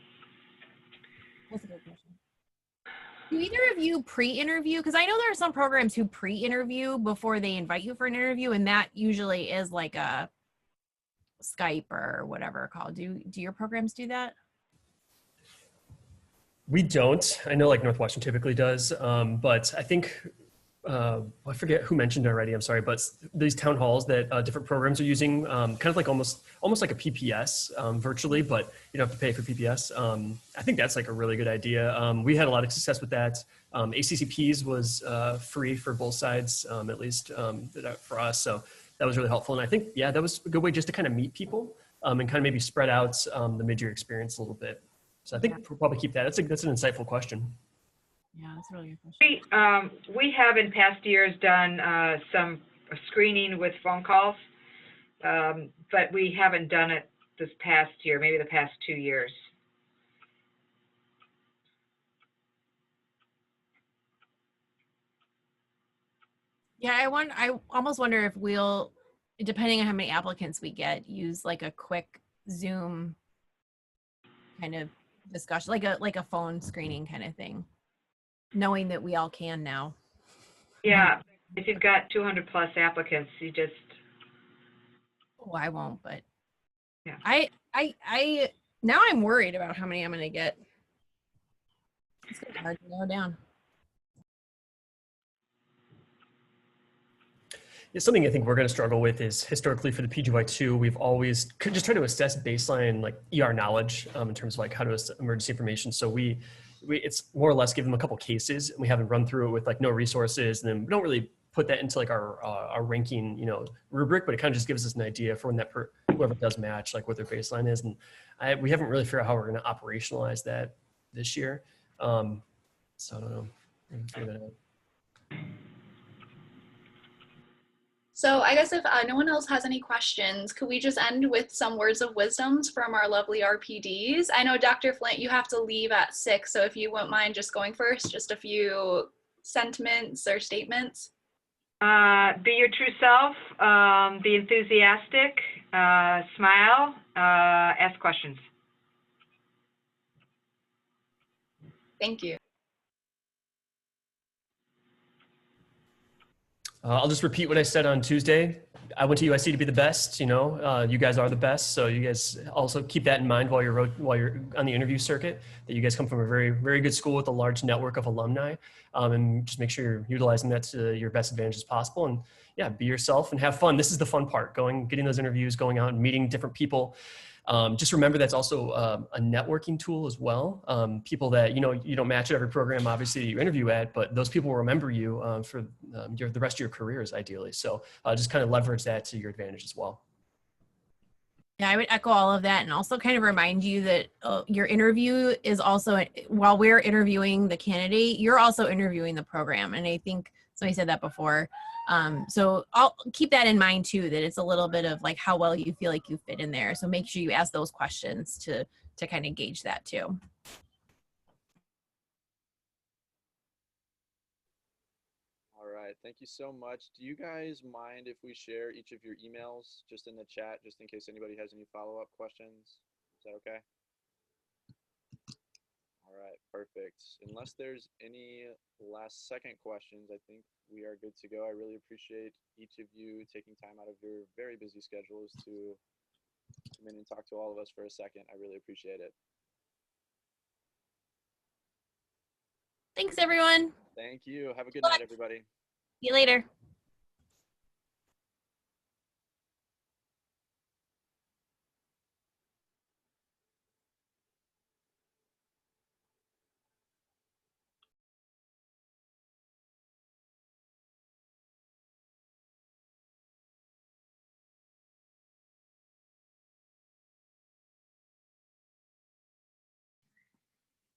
That's a good question. Do either of you pre-interview? Because I know there are some programs who pre-interview before they invite you for an interview, and that usually is like a Skype or whatever call. Do your programs do that? We don't. I know like Northwestern typically does, but I think, I forget who mentioned it already, I'm sorry, but these town halls that different programs are using, kind of like almost like a PPS virtually, but you don't have to pay for PPS. I think that's like a really good idea. We had a lot of success with that. ACCPs was free for both sides, at least for us. So that was really helpful. And I think, yeah, that was a good way just to kind of meet people and kind of maybe spread out the mid-year experience a little bit. So I think we'll probably keep that. That's an insightful question. Yeah, that's a really good question. We have in past years done some screening with phone calls, but we haven't done it this past year, maybe the past 2 years. Yeah, I almost wonder if we'll, depending on how many applicants we get, use like a quick Zoom kind of discussion, like a phone screening kind of thing, knowing that we all can now. Yeah, if you've got 200 plus applicants, you just. Oh, I won't, but yeah. I now I'm worried about how many I'm going to get. It's gonna be hard to narrow down. Yeah, something I think we're going to struggle with is historically for the PGY2, we've always just tried to assess baseline like ER knowledge in terms of like how to assess emergency information. So it's more or less give them a couple cases and we haven't run through it with like no resources, and then we don't really put that into like our ranking, rubric, but it kind of just gives us an idea for when that whoever does match, like what their baseline is. And we haven't really figured out how we're going to operationalize that this year. So I don't know. We're gonna figure that out. So I guess if no one else has any questions, could we just end with some words of wisdoms from our lovely RPDs? I know Dr. Flint, you have to leave at 6, so if you wouldn't mind just going first, just a few sentiments or statements. Be your true self, be enthusiastic, smile, ask questions. Thank you. I'll just repeat what I said on Tuesday. I went to UIC to be the best. You guys are the best. So you guys also keep that in mind while you're on the interview circuit, that you guys come from a very, very good school with a large network of alumni, and just make sure you're utilizing that to your best advantage as possible. And yeah, be yourself and have fun. This is the fun part, getting those interviews, going out and meeting different people. Just remember that's also a networking tool as well. People that, you don't match every program, obviously, that you interview at, but those people will remember you for the rest of your careers, ideally. So just kind of leverage that to your advantage as well. Yeah, I would echo all of that, and also kind of remind you that your interview is also, while we're interviewing the candidate, you're also interviewing the program. And I think somebody said that before. So I'll keep that in mind too, that it's a little bit of like how well you feel like you fit in there. So make sure you ask those questions to kind of gauge that too. All right, thank you so much. Do you guys mind if we share each of your emails just in the chat, just in case anybody has any follow-up questions? Is that okay? All right, perfect. Unless there's any last second questions, I think we are good to go. I really appreciate each of you taking time out of your very busy schedules to come in and talk to all of us for a second. I really appreciate it. Thanks, everyone. Thank you. Have a good night, everybody. See you later.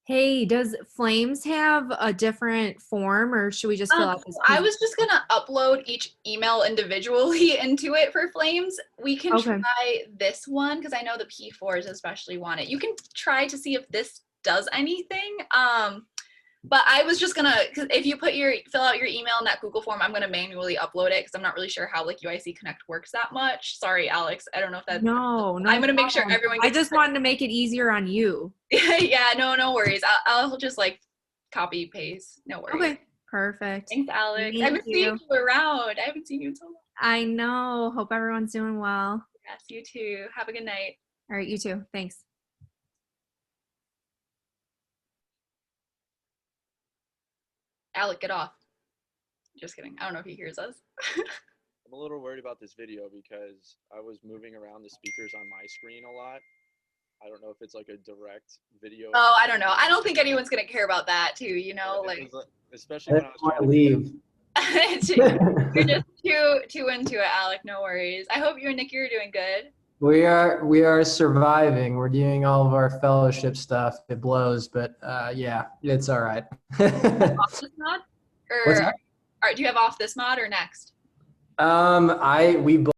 Hey, does Flames have a different form, or should we just fill out this? I was just gonna upload each email individually into it for Flames. We can try this one because I know the P4s especially want it. You can try to see if this does anything. But I was just gonna, cause if you fill out your email in that Google form, I'm gonna manually upload it because I'm not really sure how like UIC Connect works that much. Sorry, Alex. I don't know if that. No, I'm gonna make sure everyone I just wanted to make it easier on you. Yeah, no worries. I'll just like copy paste. No worries. Okay, perfect. Thanks, Alex. Thank I haven't seen you around. I haven't seen you in so long. I know. Hope everyone's doing well. Yes, you too. Have a good night. All right, you too. Thanks. Alec, get off. Just kidding. I don't know if he hears us. I'm a little worried about this video because I was moving around the speakers on my screen a lot. I don't know if it's like a direct video. Oh, I don't know. I don't think anyone's gonna care about that too, especially when I was trying to leave. You're just too into it, Alec. No worries. I hope you and Nikki are doing good. We are surviving. We're doing all of our fellowship stuff. It blows, but yeah, it's all right. Off this mod? What's that? All right, do you have off this mod or next? We both